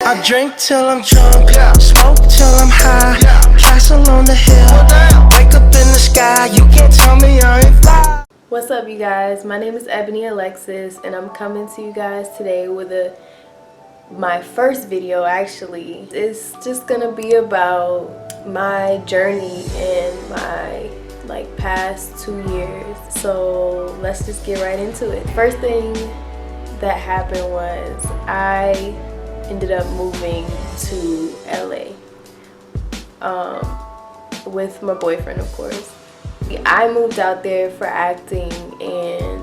I drink till I'm drunk, smoke till I'm high, castle on the hill, wake up in the sky, you can't tell me I ain't fly. What's up, you guys? My name is Ebony Alexis, and I'm coming to you guys today with my first video. Actually, it's just gonna be about my journey in my past 2 years. So let's just get right into it. First thing that happened was I ended up moving to LA with my boyfriend, of course. I moved out there for acting, and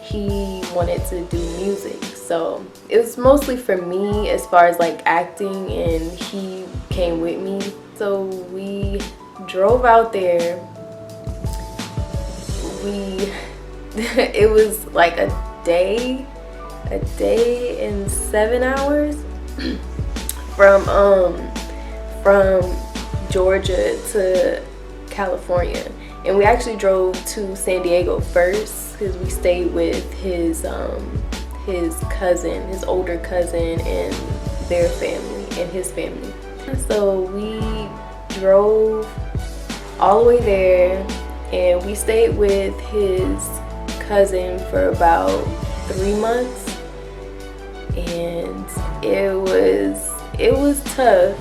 he wanted to do music, so it was mostly for me as far as like acting, and he came with me. So we drove out there. It was like a day and 7 hours from Georgia to California, and we actually drove to San Diego first because we stayed with his cousin, his older cousin, and their family and his family. So we drove all the way there, and we stayed with his cousin for about 3 months, and it was tough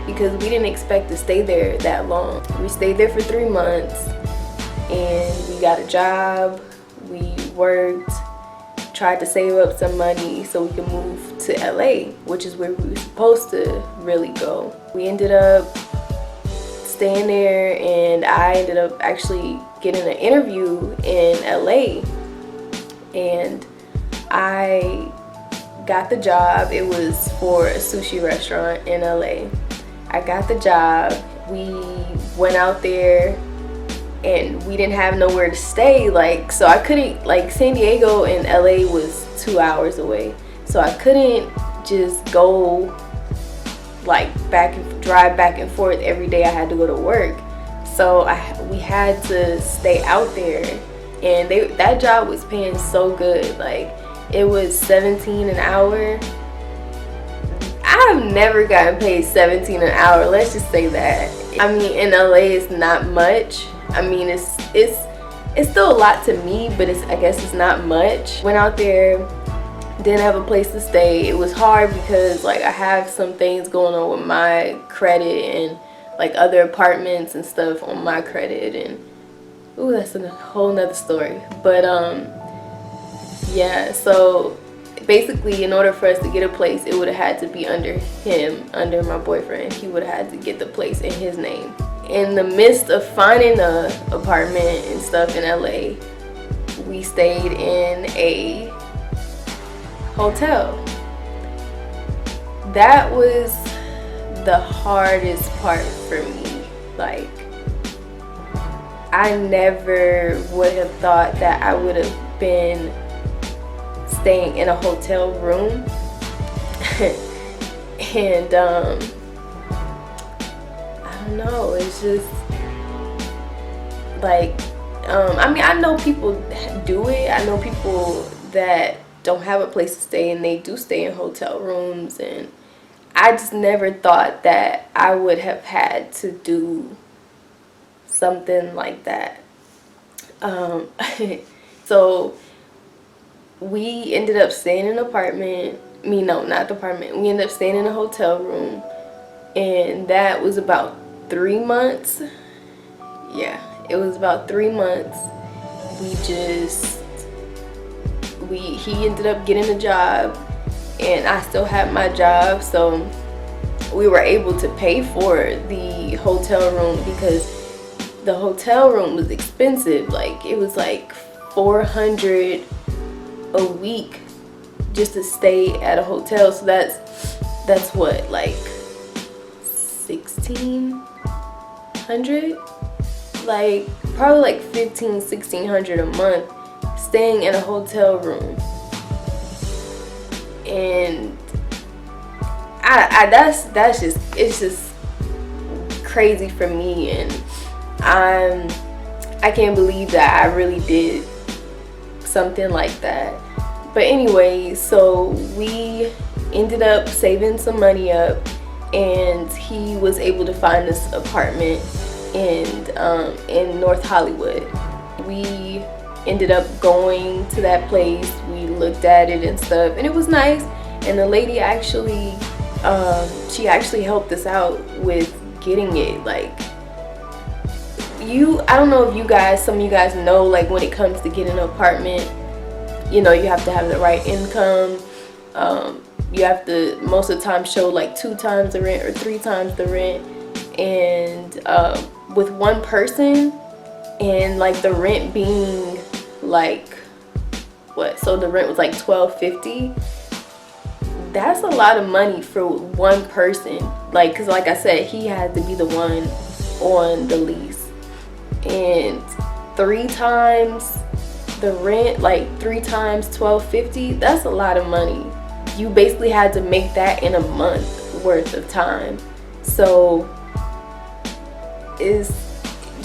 because we didn't expect to stay there that long. We stayed there for 3 months, and we got a job, we worked, tried to save up some money so we could move to LA, which is where we were supposed to really go. We ended up staying there, and I ended up actually getting an interview in LA, and I got the job. It was for a sushi restaurant in LA. I got the job. We went out there, and we didn't have nowhere to stay. So I couldn't, San Diego and LA was 2 hours away, so I couldn't just go drive back and forth every day. I had to go to work, so we had to stay out there, and that job was paying so good. It was $17 an hour. I've never gotten paid $17 an hour, let's just say that. I mean, in LA it's not much. I mean, it's still a lot to me, but I guess it's not much. Went out there, didn't have a place to stay. It was hard because I have some things going on with my credit, and other apartments and stuff on my credit, and ooh, that's a whole nother story. But yeah, so basically, in order for us to get a place, it would have had to be under him, under my boyfriend. He would have had to get the place in his name. In the midst of finding an apartment and stuff in LA, we stayed in a hotel. That was the hardest part for me. I never would have thought that I would have been staying in a hotel room. And I don't know, it's just I mean, I know people do it. I know people that don't have a place to stay, and they do stay in hotel rooms, and I just never thought that I would have had to do something like that. So we ended up staying in an apartment. No, not the apartment. We ended up staying in a hotel room, and that was about 3 months. Yeah, it was about 3 months. He ended up getting a job, and I still had my job, so we were able to pay for the hotel room because the hotel room was expensive. It was $400 a week just to stay at a hotel. So that's what, $1,600, probably $1,500-$1,600 a month staying in a hotel room. And it's just crazy for me, and I can't believe that I really did something like that. But anyway, so we ended up saving some money up, and he was able to find this apartment in North Hollywood. We ended up going to that place. We looked at it and stuff, and it was nice. And the lady actually, she actually helped us out with getting it. Like, I don't know if you guys, some of you guys know, like when it comes to getting an apartment, you know, you have to have the right income. You have to most of the time show like 2 times the rent or 3 times the rent. And with one person, and like the rent being like what, so the rent was like $12.50. That's a lot of money for one person, like, because like I said, he had to be the one on the lease. And 3 times the rent, like 3 times $12.50, that's a lot of money. You basically had to make that in a month worth of time. So is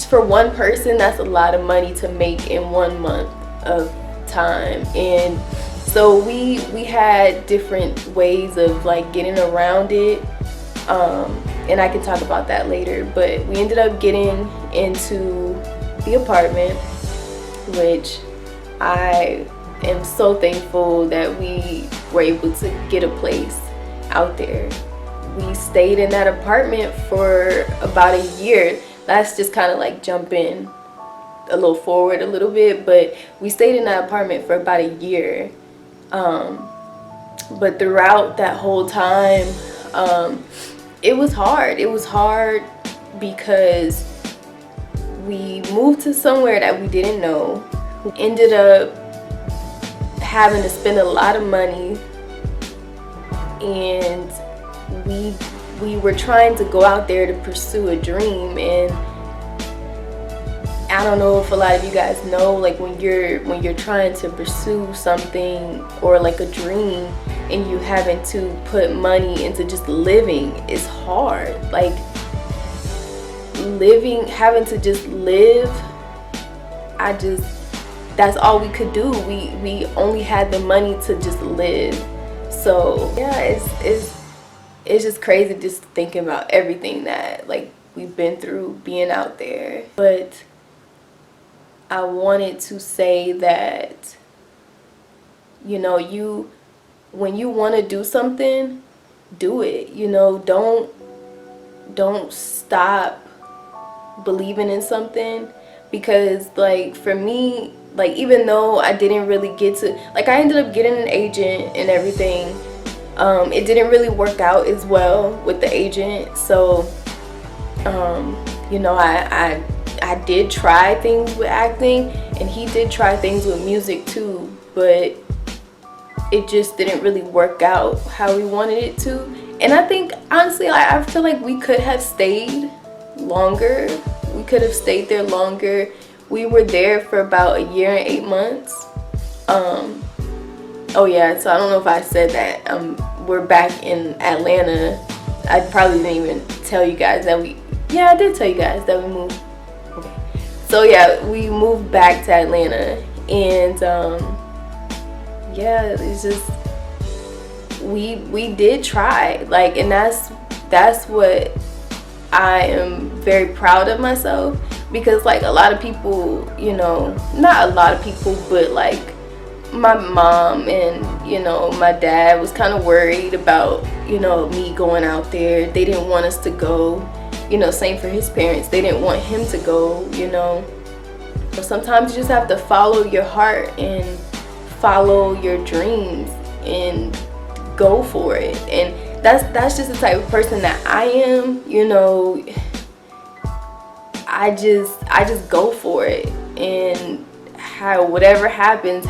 for one person, that's a lot of money to make in 1 month of time. And so we had different ways of like getting around it, and I can talk about that later. But we ended up getting into the apartment, which I am so thankful that we were able to get a place out there. We stayed in that apartment for about a year. That's just kind of like jumping a little forward a little bit, but we stayed in that apartment for about a year. But throughout that whole time, it was hard. It was hard because we moved to somewhere that we didn't know. We ended up having to spend a lot of money, and we were trying to go out there to pursue a dream. And I don't know if a lot of you guys know, like when you're trying to pursue something or like a dream, and you having to put money into just living, is hard. Like living, having to just live, that's all we could do. We only had the money to just live. So yeah, it's just crazy just thinking about everything that like we've been through being out there. But I wanted to say that, you know, when you want to do something, do it. You know, don't stop believing in something. Because like for me, like even though I didn't really get to, like I ended up getting an agent and everything, it didn't really work out as well with the agent. So you know, I did try things with acting, and he did try things with music too, but it just didn't really work out how we wanted it to. And I think honestly, I feel like we could have stayed longer. We could have stayed there longer. We were there for about a year and 8 months. Oh yeah, so I don't know if I said that. We're back in Atlanta. I probably didn't even tell you guys that I did tell you guys that we moved. Okay. So yeah, we moved back to Atlanta, and yeah, it's just we did try, like, and that's what I am very proud of myself. Because like a lot of people, you know, not a lot of people, but like my mom and, you know, my dad was kind of worried about, you know, me going out there. They didn't want us to go, you know, same for his parents. They didn't want him to go, you know. So sometimes you just have to follow your heart and follow your dreams and go for it. And that's just the type of person that I am, you know. I just go for it, and whatever happens.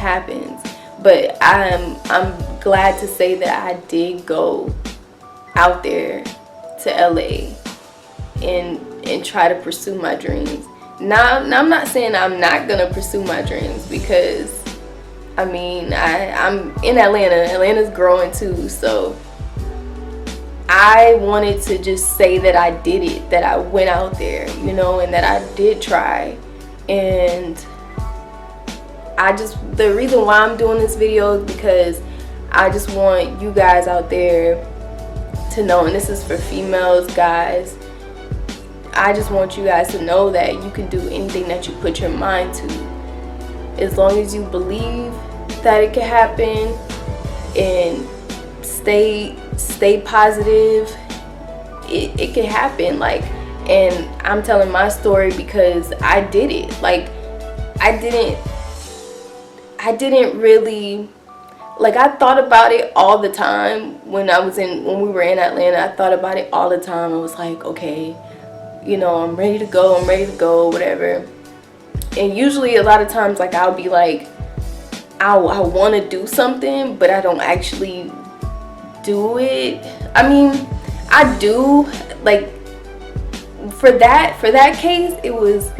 But I'm glad to say that I did go out there to LA and try to pursue my dreams. Now I'm not saying I'm not gonna pursue my dreams, because I mean I'm in Atlanta. Atlanta's growing too, so I wanted to just say that I did it, that I went out there, you know, and that I did try. And the reason why I'm doing this video is because I just want you guys out there to know, and this is for females, guys, I just want you guys to know that you can do anything that you put your mind to. As long as you believe that it can happen and stay positive, it can happen. Like, and I'm telling my story because I did it. Like, I didn't really, like, I thought about it all the time when we were in Atlanta. I thought about it all the time. I was like, okay, you know, I'm ready to go, whatever. And usually a lot of times, like, I'll be like, I want to do something, but I don't actually do it. I mean, I do, like, for that case, it was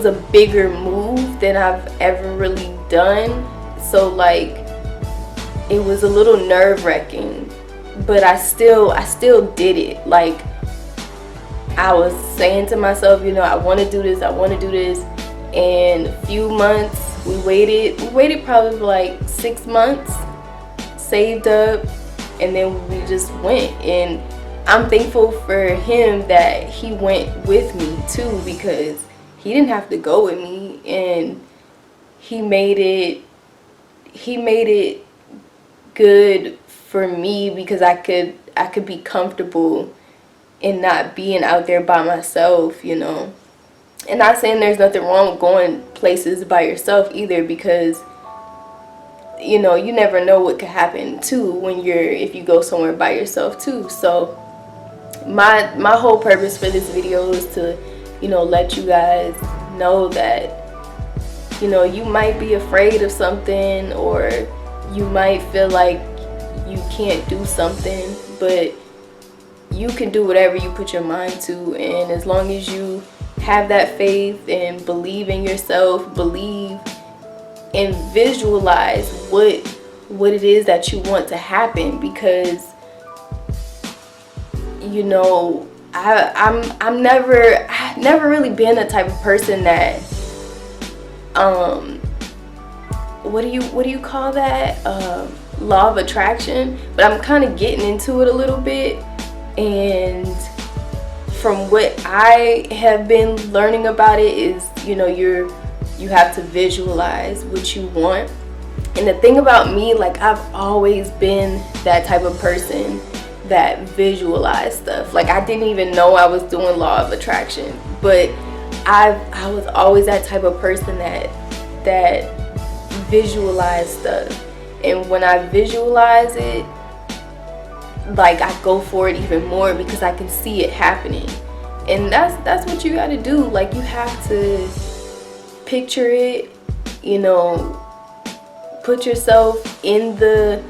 a bigger move than I've ever really done. So, like, it was a little nerve-wracking, but I still did it. Like, I was saying to myself, you know, I want to do this, and a few months, we waited probably like 6 months, saved up, and then we just went. And I'm thankful for him that he went with me too, because he didn't have to go with me, and he made it good for me because I could be comfortable in not being out there by myself, you know. And not saying there's nothing wrong with going places by yourself either, because, you know, you never know what could happen too if you go somewhere by yourself too. So my whole purpose for this video is to, you know, let you guys know that, you know, you might be afraid of something, or you might feel like you can't do something, but you can do whatever you put your mind to. And as long as you have that faith and believe in yourself, believe and visualize what it is that you want to happen, because, you know, I've never really been the type of person that what do you call that, law of attraction, but I'm kind of getting into it a little bit. And from what I have been learning about it is, you know, you have to visualize what you want. And the thing about me, like, I've always been that type of person that visualize stuff. Like, I didn't even know I was doing law of attraction, but I was always that type of person that visualize stuff. And when I visualize it, like, I go for it even more because I can see it happening. And that's what you got to do. Like, you have to picture it, you know, put yourself in the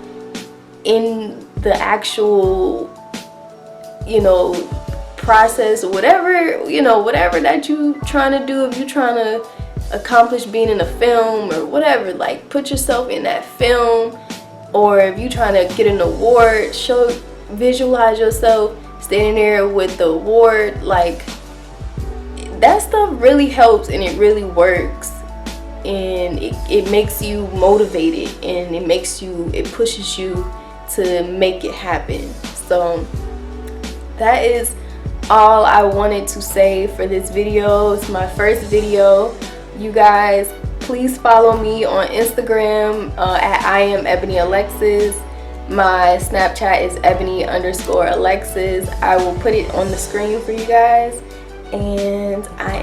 actual, you know, process, or whatever, you know, whatever that you trying to do. If you're trying to accomplish being in a film or whatever, like, put yourself in that film. Or if you're trying to get an award, visualize yourself standing there with the award. Like, that stuff really helps, and it really works, and it makes you motivated, and it pushes you to make it happen. So that is all I wanted to say for this video. It's my first video. You guys, please follow me on Instagram at iamebonyalexis. My Snapchat is Ebony_Alexis. I will put it on the screen for you guys. And I